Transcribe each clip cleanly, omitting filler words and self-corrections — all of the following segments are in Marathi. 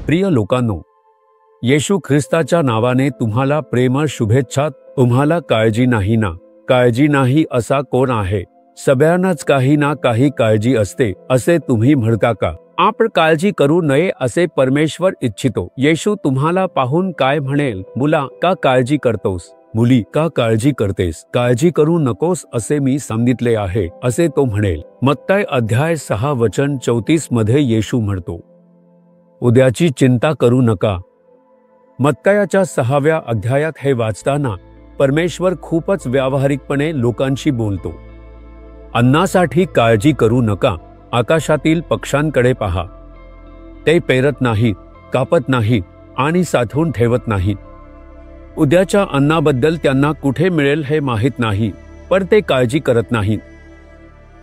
प्रिय लोकांनो, येशू ख्रिस्ताच्या नावाने तुम्हाला प्रेमळ शुभेच्छा। तुम्हाला काळजी नाही ना? काळजी नाही असा कोण आहे? सगळ्यांनाच काही ना काही काळजी असते असे तुम्ही म्हणता का? आपण काळजी करू नये असे परमेश्वर इच्छितो। येशू तुम्हाला पाहून काय म्हणेल? मुला, का काळजी करतोस? मुली, का काळजी करतेस? काळजी करू नकोस असे मी सांगितले आहे असे तो म्हणेल। मत्ताय अध्याय 6 वचन 34 मध्ये येशू म्हणतो, उद्याची चिंता करू नका। मत्तायाच्या 6व्या अध्यायात हे वाचताना परमेश्वर खूपच व्यावहारिकपणे लोकांशी बोलतो। अन्नासाठी काळजी करू नका। आकाशातील पक्ष्यांकडे पहा, ते पेरत नाहीत, कापत नाहीत आणि साठवून ठेवत नाहीत। उद्याच्या अन्नाबद्दल त्यांना कुठे मिळेल हे माहीत नाही, पण ते काळजी करत नाहीत,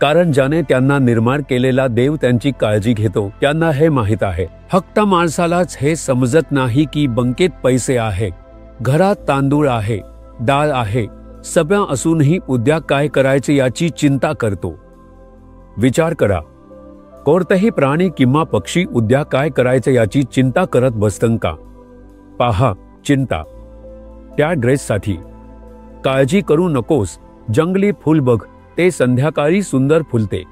कारण ज्याने त्यांना निर्माण केलेला देव त्यांची काळजी घेतो त्यांना हे माहीत आहे। फक्त माणसालाच हे समजत नाही की बँकेत पैसे आहे, घरात तांदूळ आहे, डाळ आहे, सगळं असूनही उद्या काय करायचे याची चिंता करतो। विचार करा, कोणताही प्राणी किंवा पक्षी उद्या काय करायचे याची चिंता करत बसतं का? पहा, चिंता त्या ड्रेससाठी। काळजी करू नकोस, जंगली फूल बघ, ते संध्याकाळी सुंदर फुलते,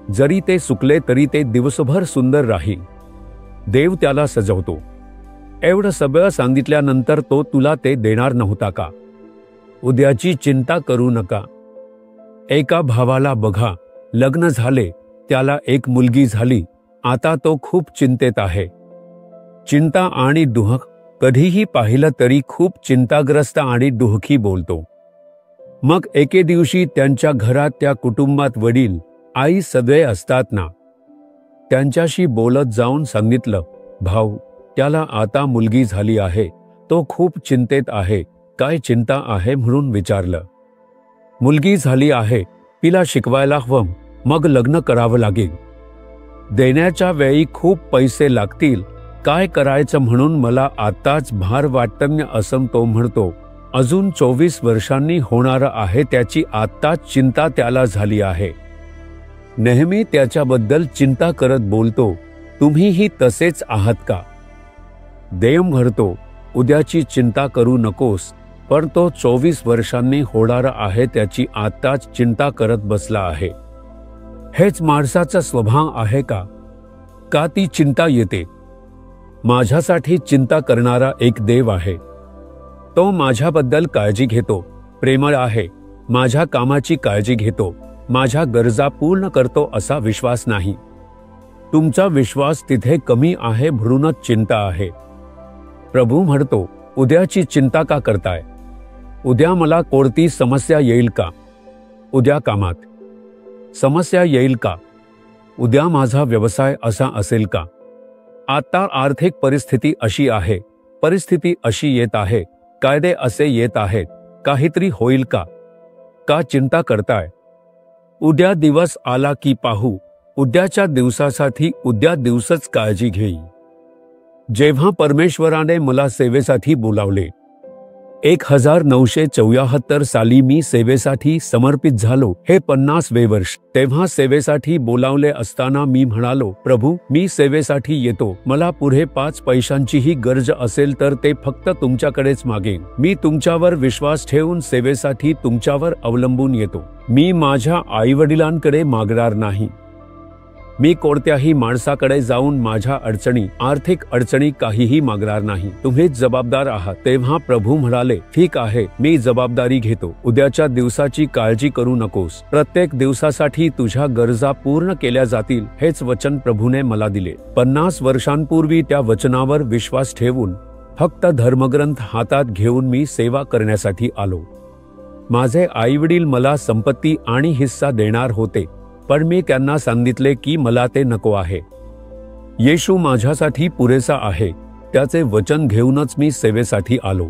जरी ते सुकले तरी ते दिवसभर सुंदर राहील। देव त्याला सजवतो। एवढं सगळं सांगितल्यानंतर तो तुला ते देणार नव्हता का? उद्याची चिंता करू नका। एका भावाला बघा, लग्न झाले, त्याला एक मुलगी झाली, आता तो खूप चिंतेत आहे। चिंता आणि दुःख कधीही पाहिलं तरी खूप चिंताग्रस्त आणि दुःखी बोलतो। मग एके दिवशी त्यांच्या घरात त्या कुटुंबात वडील आई सगळे असतात ना, त्यांच्याशी बोलत जाऊन सांगितलं, भाऊ, त्याला आता मुलगी झाली आहे, तो खूप चिंतेत आहे, काय चिंता आहे म्हणून विचारलं। मुलगी झाली आहे, तिला शिकवायला हवं, मग लग्न करावं लागेल, देण्याच्या वेळी खूप पैसे लागतील, काय करायचं म्हणून मला आताच भार वाटतं असं तो म्हणतो। अजून 24 वर्षांनी होणार आहे त्याची आत्ताच चिंता त्याला झाली आहे। नेहमी त्याच्याबद्दल चिंता करत बोलतो। तुम्हीही तसेच आहात का? देव म्हणतो, उद्याची चिंता करू नकोस, पण तो 24 वर्षांनी होणार आहे त्याची आत्ताच चिंता करत बसला आहे। हेच माणसाचा स्वभाव आहे का? का ती चिंता येते? माझ्यासाठी चिंता करणारा एक देव आहे। तो माझ्याबद्दल काळजी घेतो, प्रेमळ आहे, माझ्या कामाची काळजी घेतो, माझ्या गरजा पूर्ण करतो असा विश्वास नाही। तुमचा विश्वास तिथे कमी आहे म्हणूनच चिंता आहे। प्रभू म्हणतो, उद्याची चिंता का करताय? उद्या मला कोणती समस्या येईल का? उद्या कामात समस्या येईल का? उद्या माझा व्यवसाय असा असेल का? आता आर्थिक परिस्थिती अशी आहे, परिस्थिती अशी येत आहे, कायदे असे येत आहेत, काहीतरी होईल का? का चिंता करताय? उद्या दिवस आला की पाहू, उद्याच्या दिवसासाठी उद्या दिवसच काळजी घेईल। जेव्हा परमेश्वराने मला सेवेसाठी बोलावले, 1974 साली मी सेवेसाठी समर्पित झालो, हे 50वे वर्ष। तेव्हा सेवेसाठी बोलावले असताना मी म्हणालो, प्रभू, मी सेवेसाठी येतो, मला पुढे 5 पैशांचीही गरज असेल तर ते फक्त तुमच्याकडेच मागेन। मी तुमच्यावर विश्वास ठेवून सेवेसाठी तुमच्यावर अवलंबून येतो। मी माझ्या आईवडिलांकडे मागणार नाही। मी कोणत्याही माणसाकडे जाऊन माझ्या अडचणी, आर्थिक अडचणी काहीही मागणार नाही। तुम्हीच जबाबदार आहात। तेव्हा प्रभू म्हणाले, ठीक आहे, मी जबाबदारी घेतो। उद्याच्या दिवसाची काळजी करू नकोस, प्रत्येक दिवसासाठी तुझ्या गरजा पूर्ण केल्या जातील, हेच वचन प्रभूने मला दिले। 50 वर्षांपूर्वी त्या वचनावर विश्वास ठेवून फक्त धर्मग्रंथ हातात घेऊन मी सेवा करण्यासाठी आलो। माझे आईवडील मला संपत्ती आणि हिस्सा देणार होते, पण मी त्यांना सांगितले की मला ते नको आहे। येशू माझ्यासाठी पुरेसा आहे, त्याचे वचन घेऊनच मी सेवेसाठी आलो।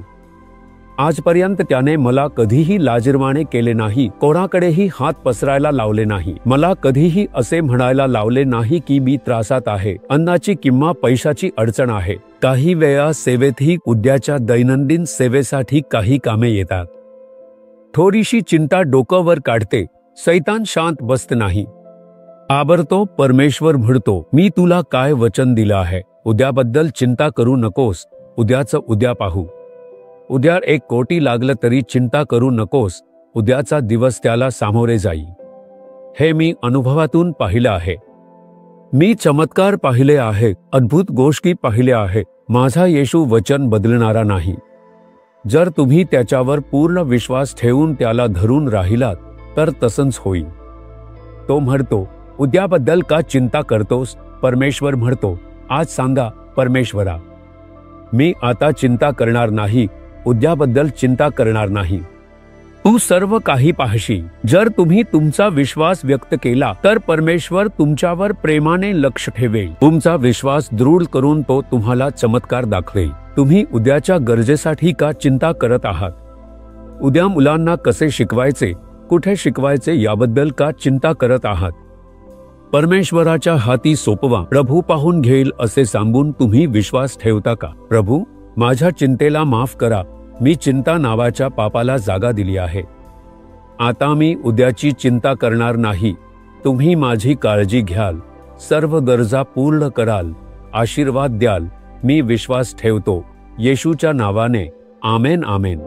आजपर्यंत त्याने मला कधीही लाजिरवाणे केले नाही, कोणाकडेही हात पसरायला लावले नाही, मला कधीही असे म्हणायला लावले नाही की मी त्रासात आहे, अन्नाची किंवा पैशाची अडचण आहे। काही वेळा सेवेतही उद्याच्या दैनंदिन सेवेसाठी काही कामे येतात। थोडीशी चिंता डोकं काढते, सैतान शांत बसत नाही. आबरतो परमेश्वर म्हणतो, मी तुला काय वचन दिलं आहे, उद्याबद्दल चिंता करू नकोस, उद्याचं उद्या पाहू. उद्या 1 कोटी लागलं तरी चिंता करू नकोस, उद्याचा दिवस त्याला सामोरे जाई. हे मी अनुभवातून पाहिलं आहे. मी चमत्कार पाहिले आहे, अद्भुत गोष्टी पाहिल्या आहे. माझा येशू वचन बदलणारा नाही. जर तुम्ही त्याच्यावर पूर्ण विश्वास ठेवून त्याला धरून राहिलात तर तसंच होईल. तो म्हणतो, उद्याबद्दल का चिंता करतोस? परमेश्वर म्हणतो, आज सांगा परमेश्वरा, मी आता चिंता करणार नाही, उद्याबद्दल चिंता करणार नाही. तू सर्व काही पाहशी. जर तुम्ही तुमचा विश्वास व्यक्त केला तर परमेश्वर तुमच्यावर प्रेमाने लक्ष ठेवेल. तुमचा विश्वास दृढ करून तो तुम्हाला चमत्कार दाखवेल. तुम्ही उद्याच्या गरजेसाठी का चिंता करत आहात? उद्या मुलांना कसे शिकवायचे, कुठे शिकवायचे याबद्दल का चिंता करत आहात? परमेश्वराच्या हाती सोपवा, प्रभू पाहून घेईल असे सांगून तुम्ही विश्वास ठेवता का? प्रभू, माझ्या चिंतेला माफ करा, मी चिंता नावाच्या पापाला जागा दिली आहे. आता मी उद्याची चिंता करणार नाही. तुम्ही माझी काळजी घ्याल, सर्व गरजा पूर्ण कराल, आशीर्वाद द्याल. मी विश्वास ठेवतो. येशूच्या नावाने आमेन आमेन.